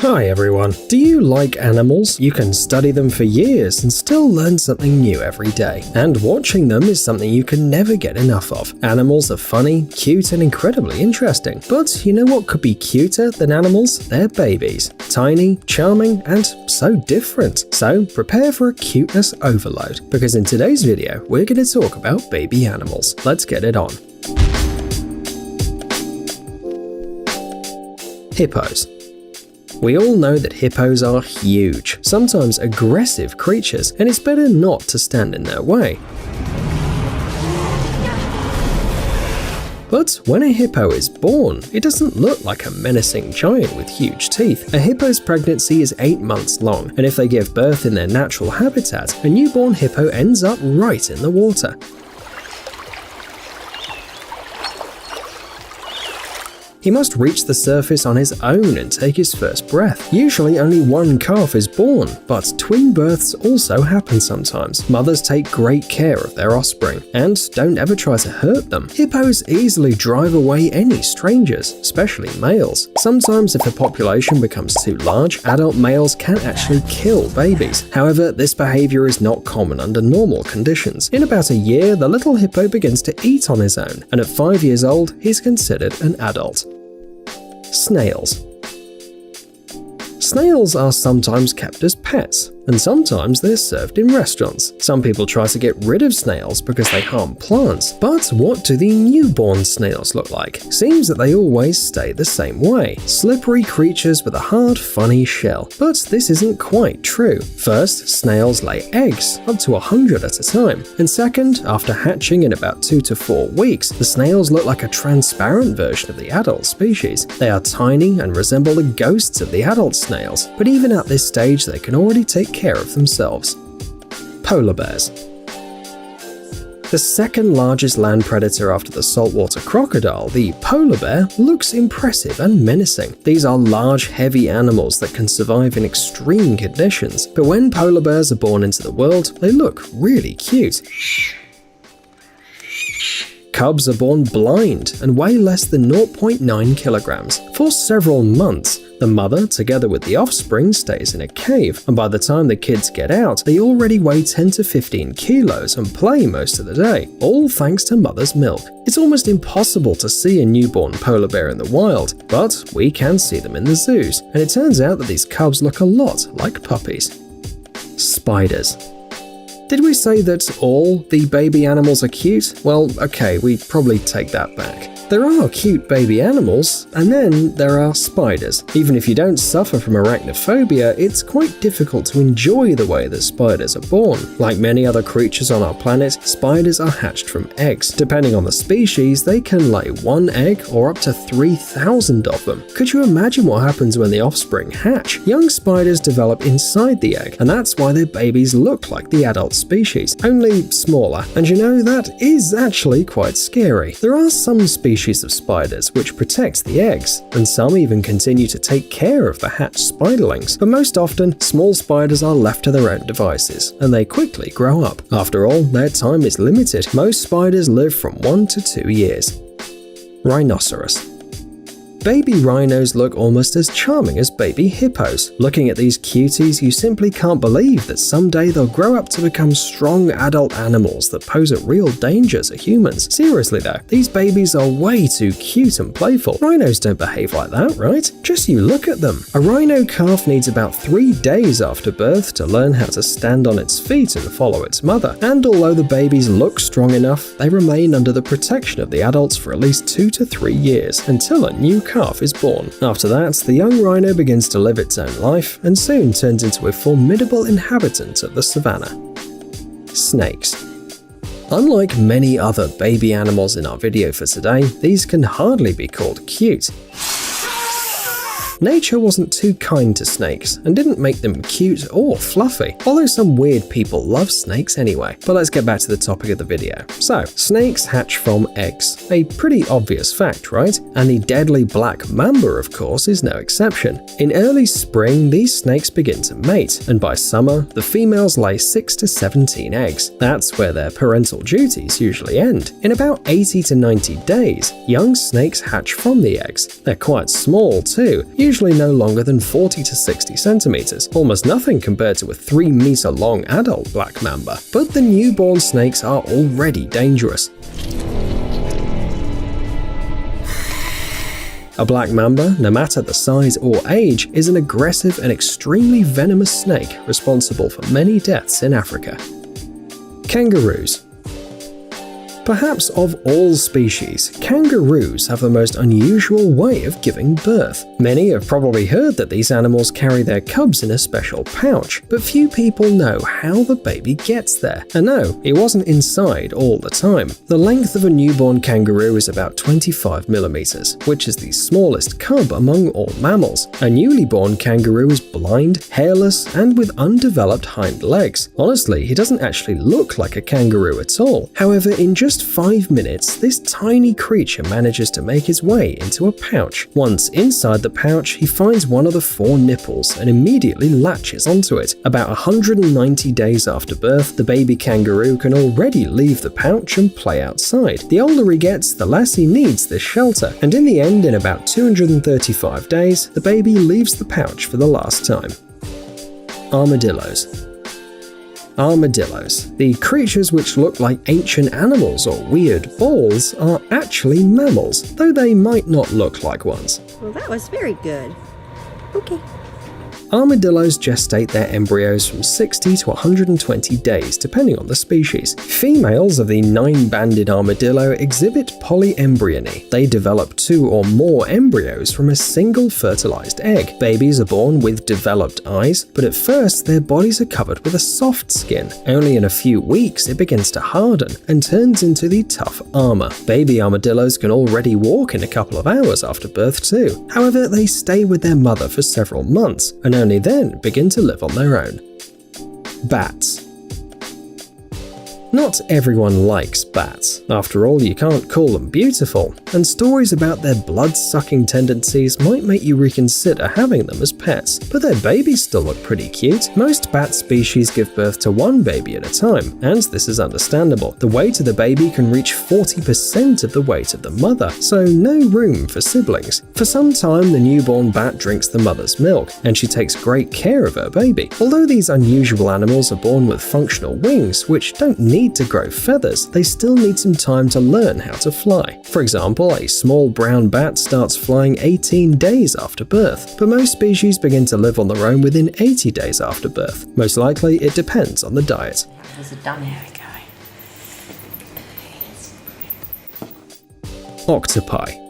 Hi everyone. Do you like animals? You can study them for years and still learn something new every day. And watching them is something you can never get enough of. Animals are funny, cute, and incredibly interesting. But you know what could be cuter than animals? They're babies. Tiny, charming, and so different. So prepare for a cuteness overload, because in today's video, we're going to talk about baby animals. Let's get it on. Hippos. We all know that hippos are huge, sometimes aggressive creatures, and it's better not to stand in their way. But when a hippo is born, it doesn't look like a menacing giant with huge teeth. A hippo's pregnancy is 8 months long, and if they give birth in their natural habitat, a newborn hippo ends up right in the water. He must reach the surface on his own and take his first breath. Usually only one calf is born, but twin births also happen sometimes. Mothers take great care of their offspring, and don't ever try to hurt them. Hippos easily drive away any strangers, especially males. Sometimes if the population becomes too large, adult males can actually kill babies. However, this behavior is not common under normal conditions. In about a year, the little hippo begins to eat on his own, and at 5 years old, he's considered an adult. Snails. Snails are sometimes kept as pets, and sometimes they're served in restaurants. Some people try to get rid of snails because they harm plants. But what do the newborn snails look like? Seems that they always stay the same way. Slippery creatures with a hard, funny shell. But this isn't quite true. First, snails lay eggs, up to 100 at a time. And second, after hatching in about 2 to 4 weeks, the snails look like a transparent version of the adult species. They are tiny and resemble the ghosts of the adult snails. But even at this stage, they can already take care of themselves. Polar bears. The second largest land predator after the saltwater crocodile, the polar bear looks impressive and menacing. These are large, heavy animals that can survive in extreme conditions, but when polar bears are born into the world, they look really cute. Cubs are born blind and weigh less than 0.9 kilograms. For several months, the mother, together with the offspring, stays in a cave, and by the time the kids get out, they already weigh 10 to 15 kilos and play most of the day, all thanks to mother's milk. It's almost impossible to see a newborn polar bear in the wild, but we can see them in the zoos, and it turns out that these cubs look a lot like puppies. Spiders. Did we say that all the baby animals are cute? Well, okay, we probably take that back. There are cute baby animals, and then there are spiders. Even if you don't suffer from arachnophobia, it's quite difficult to enjoy the way that spiders are born. Like many other creatures on our planet, spiders are hatched from eggs. Depending on the species, they can lay 1 egg or up to 3,000 of them. Could you imagine what happens when the offspring hatch? Young spiders develop inside the egg, and that's why their babies look like the adult species, only smaller. And you know, that is actually quite scary. There are some species of spiders which protect the eggs, and some even continue to take care of the hatched spiderlings, but most often, small spiders are left to their own devices, and they quickly grow up. After all, their time is limited. Most spiders live from 1 to 2 years. Rhinoceros. Baby rhinos look almost as charming as baby hippos. Looking at these cuties, you simply can't believe that someday they'll grow up to become strong adult animals that pose a real danger to humans. Seriously though, these babies are way too cute and playful. Rhinos don't behave like that, right? Just you look at them. A rhino calf needs about 3 days after birth to learn how to stand on its feet and follow its mother. And although the babies look strong enough, they remain under the protection of the adults for at least 2 to 3 years until a new calf is born. After that, the young rhino begins to live its own life and soon turns into a formidable inhabitant of the savannah. Snakes. Unlike many other baby animals in our video for today, these can hardly be called cute. Nature wasn't too kind to snakes and didn't make them cute or fluffy, although some weird people love snakes anyway. But let's get back to the topic of the video. So, snakes hatch from eggs. A pretty obvious fact, right? And the deadly black mamba, of course, is no exception. In early spring, these snakes begin to mate, and by summer, the females lay 6 to 17 eggs. That's where their parental duties usually end. In about 80 to 90 days, young snakes hatch from the eggs. They're quite small too, usually no longer than 40 to 60 centimeters, almost nothing compared to a 3-meter long adult black mamba. But the newborn snakes are already dangerous. A black mamba, no matter the size or age, is an aggressive and extremely venomous snake responsible for many deaths in Africa. Kangaroos. Perhaps of all species, kangaroos have the most unusual way of giving birth. Many have probably heard that these animals carry their cubs in a special pouch, but few people know how the baby gets there. And no, it wasn't inside all the time. The length of a newborn kangaroo is about 25 millimeters, which is the smallest cub among all mammals. A newly born kangaroo is blind, hairless, and with undeveloped hind legs. Honestly, he doesn't actually look like a kangaroo at all. However, in just 5 minutes, this tiny creature manages to make his way into a pouch. Once inside the pouch, he finds one of the 4 nipples and immediately latches onto it. About 190 days after birth, the baby kangaroo can already leave the pouch and play outside. The older he gets, the less he needs this shelter, and in the end, in about 235 days, the baby leaves the pouch for the last time. Armadillos. Armadillos, the creatures which look like ancient animals or weird balls, are actually mammals, though they might not look like ones. Well, that was very good. Okay. Armadillos gestate their embryos from 60 to 120 days, depending on the species. Females of the 9-banded armadillo exhibit polyembryony. They develop 2 or more embryos from a single fertilized egg. Babies are born with developed eyes, but at first their bodies are covered with a soft skin. Only in a few weeks it begins to harden and turns into the tough armor. Baby armadillos can already walk in a couple of hours after birth too. However, they stay with their mother for several months, and only then begin to live on their own. Bats. Not everyone likes bats. After all, you can't call them beautiful, and stories about their blood-sucking tendencies might make you reconsider having them as pets. But their babies still look pretty cute. Most bat species give birth to one baby at a time, and this is understandable. The weight of the baby can reach 40% of the weight of the mother, so no room for siblings. For some time, the newborn bat drinks the mother's milk, and she takes great care of her baby. Although these unusual animals are born with functional wings, which don't need to grow feathers, they still need some time to learn how to fly. For example, a small brown bat starts flying 18 days after birth, but most species begin to live on their own within 80 days after birth. Most likely, it depends on the diet. There's a dummy guy. Octopi.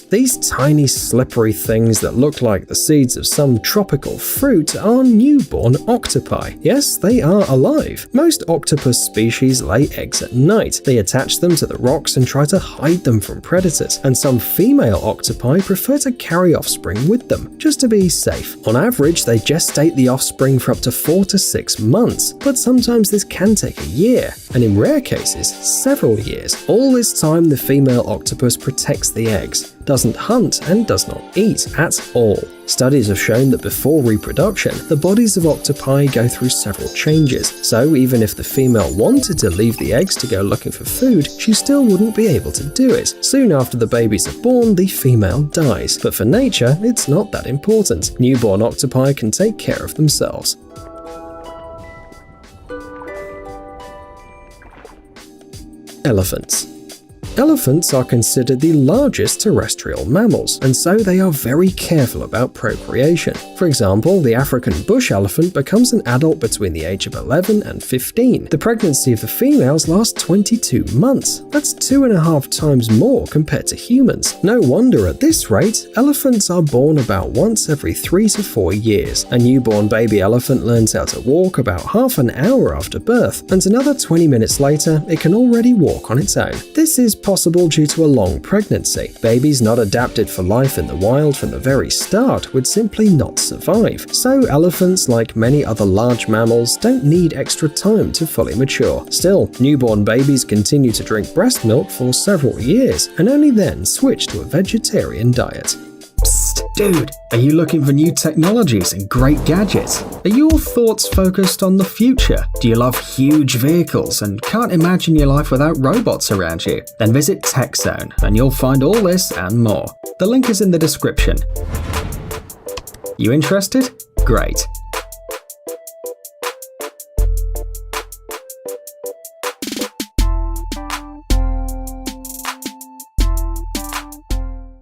These tiny slippery things that look like the seeds of some tropical fruit are newborn octopi. Yes, they are alive. Most octopus species lay eggs at night. They attach them to the rocks and try to hide them from predators, and some female octopi prefer to carry offspring with them, just to be safe. On average, they gestate the offspring for up to 4 to 6 months, but sometimes this can take a year, and in rare cases, several years. All this time, the female octopus protects the eggs, doesn't hunt, and does not eat at all. Studies have shown that before reproduction, the bodies of octopi go through several changes, so even if the female wanted to leave the eggs to go looking for food, she still wouldn't be able to do it. Soon after the babies are born, the female dies. But for nature, it's not that important. Newborn octopi can take care of themselves. Elephants. Elephants are considered the largest terrestrial mammals, and so they are very careful about procreation. For example, the African bush elephant becomes an adult between the age of 11 and 15. The pregnancy of the females lasts 22 months. That's 2.5 times more compared to humans. No wonder at this rate, elephants are born about once every 3 to 4 years. A newborn baby elephant learns how to walk about half an hour after birth, and another 20 minutes later, it can already walk on its own. This is possible due to a long pregnancy. Babies not adapted for life in the wild from the very start would simply not survive. So elephants, like many other large mammals, don't need extra time to fully mature. Still, newborn babies continue to drink breast milk for several years and only then switch to a vegetarian diet. Psst! Dude, are you looking for new technologies and great gadgets? Are your thoughts focused on the future? Do you love huge vehicles and can't imagine your life without robots around you? Then visit TechZone and you'll find all this and more. The link is in the description. You interested? Great.